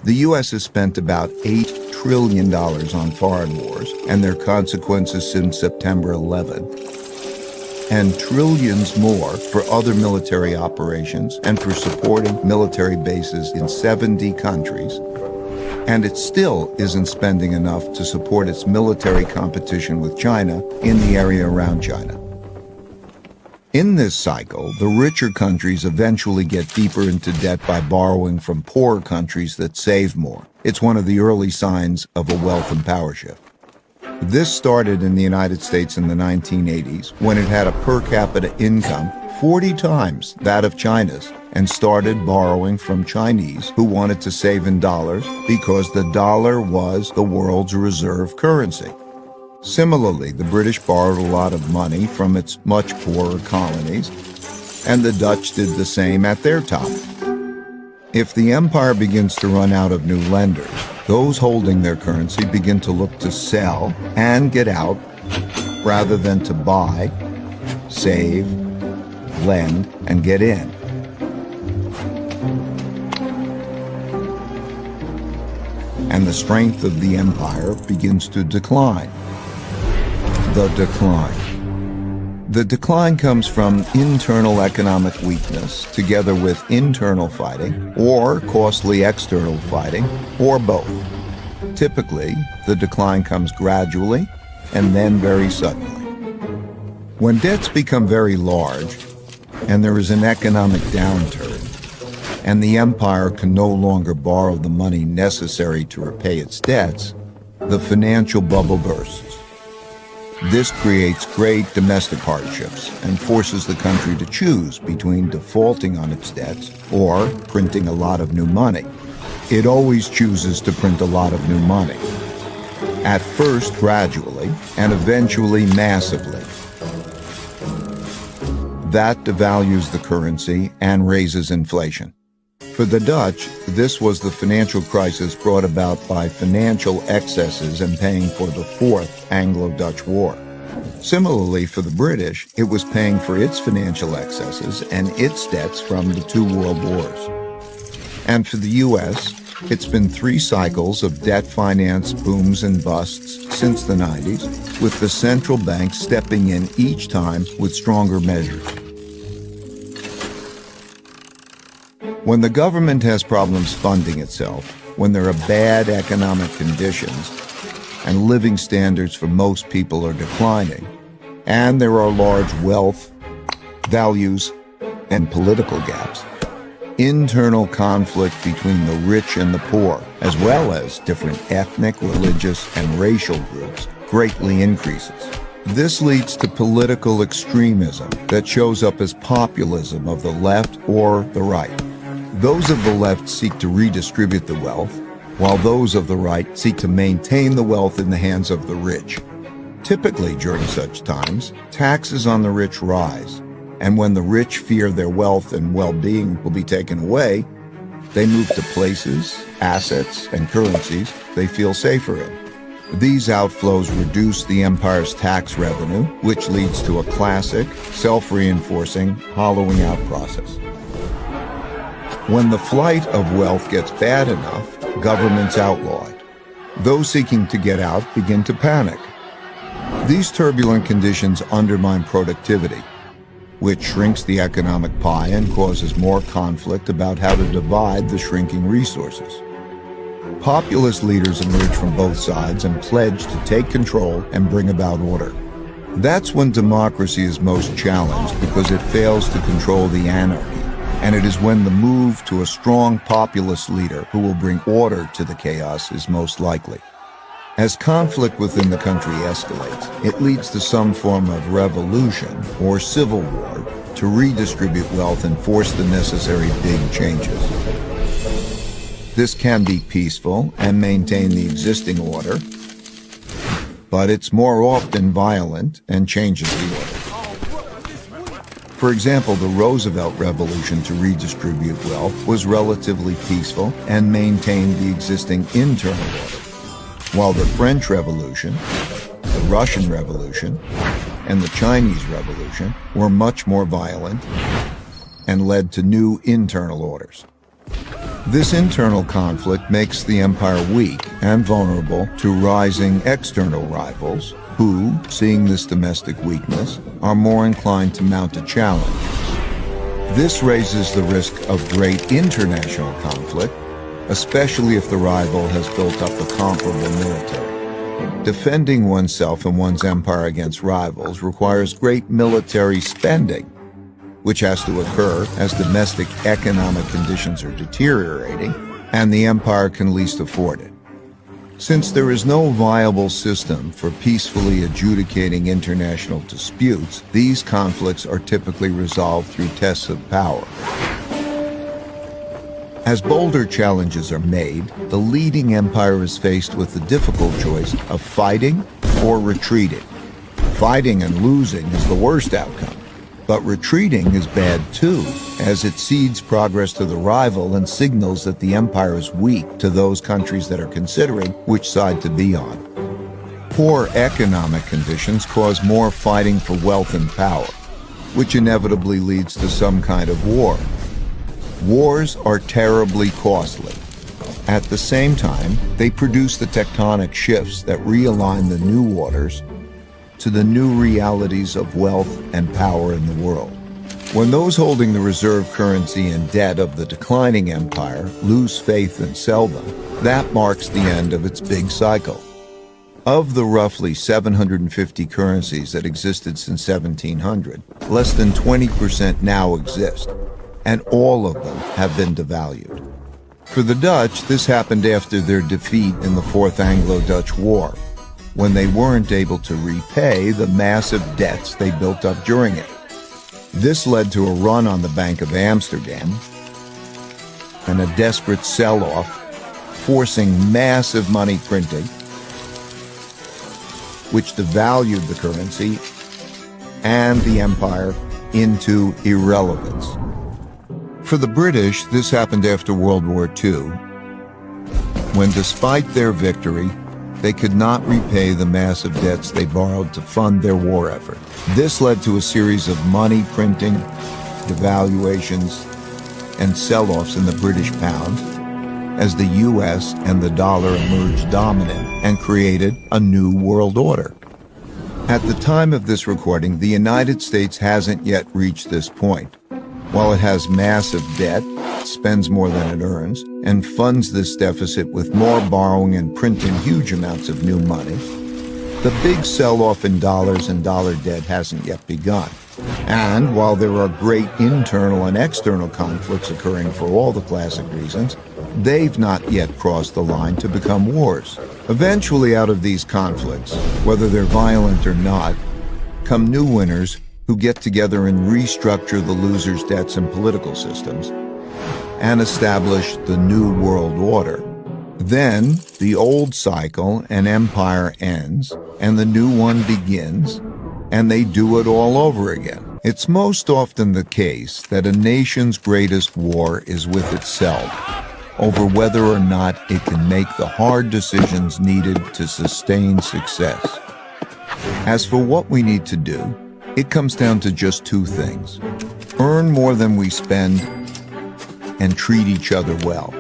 The U.S. has spent about $8 trillion on foreign wars and their consequences since September 11, and trillions more for other military operations and for supporting military bases in 70 countries. And it still isn't spending enough to support its military competition with China in the area around China. In this cycle, the richer countries eventually get deeper into debt by borrowing from poorer countries that save more. It's one of the early signs of a wealth and power shift. This started in the United States in the 1980s, when it had a per capita income 40 times that of China's, and started borrowing from Chinese who wanted to save in dollars because the dollar was the world's reserve currency. Similarly, the British borrowed a lot of money from its much poorer colonies, and the Dutch did the same at their top. If the empire begins to run out of new lenders, those holding their currency begin to look to sell and get out rather than to buy, save, lend, and get in. And the strength of the empire begins to decline. The decline. The decline comes from internal economic weakness together with internal fighting, or costly external fighting, or both. Typically, the decline comes gradually and then very suddenly. When debts become very large and there is an economic downturn, and the empire can no longer borrow the money necessary to repay its debts, the financial bubble bursts. This creates great domestic hardships and forces the country to choose between defaulting on its debts or printing a lot of new money. It always chooses to print a lot of new money, at first gradually and eventually massively. That devalues the currency and raises inflation. For the Dutch, this was the financial crisis brought about by financial excesses and paying for the Fourth Anglo-Dutch War. Similarly, for the British, it was paying for its financial excesses and its debts from the two world wars. And for the U.S., it's been 3 cycles of debt finance booms and busts since the 90s, with the central bank stepping in each time with stronger measures. When the government has problems funding itself, when there are bad economic conditions, and living standards for most people are declining, and there are large wealth, values, and political gaps, internal conflict between the rich and the poor, as well as different ethnic, religious, and racial groups, greatly increases. This leads to political extremism that shows up as populism of the left or the right. Those of the left seek to redistribute the wealth, while those of the right seek to maintain the wealth in the hands of the rich. Typically, during such times, taxes on the rich rise, and when the rich fear their wealth and well-being will be taken away, they move to places, assets, and currencies they feel safer in. These outflows reduce the empire's tax revenue, which leads to a classic, self-reinforcing, hollowing out process. When the flight of wealth gets bad enough, governments outlaw it. Those seeking to get out begin to panic. These turbulent conditions undermine productivity, which shrinks the economic pie and causes more conflict about how to divide the shrinking resources. Populist leaders emerge from both sides and pledge to take control and bring about order. That's when democracy is most challenged because it fails to control the anarchy. And it is when the move to a strong populist leader who will bring order to the chaos is most likely. As conflict within the country escalates, it leads to some form of revolution or civil war to redistribute wealth and force the necessary big changes. This can be peaceful and maintain the existing order, but it's more often violent and changes the order. For example, the Roosevelt Revolution to redistribute wealth was relatively peaceful and maintained the existing internal order, while the French Revolution, the Russian Revolution, and the Chinese Revolution were much more violent and led to new internal orders. This internal conflict makes the empire weak and vulnerable to rising external rivals who, seeing this domestic weakness, are more inclined to mount a challenge. This raises the risk of great international conflict, especially if the rival has built up a comparable military. Defending oneself and one's empire against rivals requires great military spending, which has to occur as domestic economic conditions are deteriorating and the empire can least afford it. Since there is no viable system for peacefully adjudicating international disputes, these conflicts are typically resolved through tests of power. As bolder challenges are made, the leading empire is faced with the difficult choice of fighting or retreating. Fighting and losing is the worst outcome, but retreating is bad too, as it cedes progress to the rival and signals that the empire is weak to those countries that are considering which side to be on. Poor economic conditions cause more fighting for wealth and power, which inevitably leads to some kind of war. Wars are terribly costly. At the same time, they produce the tectonic shifts that realign the new waters to the new realities of wealth and power in the world. When those holding the reserve currency and debt of the declining empire lose faith and sell them, that marks the end of its big cycle. Of the roughly 750 currencies that existed since 1700, less than 20% now exist, and all of them have been devalued. For the Dutch, this happened after their defeat in the Fourth Anglo-Dutch War, when they weren't able to repay the massive debts they built up during it. This led to a run on the Bank of Amsterdam and a desperate sell-off, forcing massive money printing, which devalued the currency and the empire into irrelevance. For the British, this happened after World War II, when despite their victory, they could not repay the massive debts they borrowed to fund their war effort. This led to a series of money printing, devaluations, and sell-offs in the British pound, as the US and the dollar emerged dominant and created a new world order. At the time of this recording, the United States hasn't yet reached this point. While it has massive debt, spends more than it earns, and funds this deficit with more borrowing and printing huge amounts of new money, the big sell-off in dollars and dollar debt hasn't yet begun. And while there are great internal and external conflicts occurring for all the classic reasons, they've not yet crossed the line to become wars. Eventually, out of these conflicts, whether they're violent or not, come new winners who get together and restructure the losers' debts and political systems, and establish the new world order. Then, the old cycle and empire ends, and the new one begins, and they do it all over again. It's most often the case that a nation's greatest war is with itself, over whether or not it can make the hard decisions needed to sustain success. As for what we need to do, it comes down to just two things: earn more than we spend and treat each other well.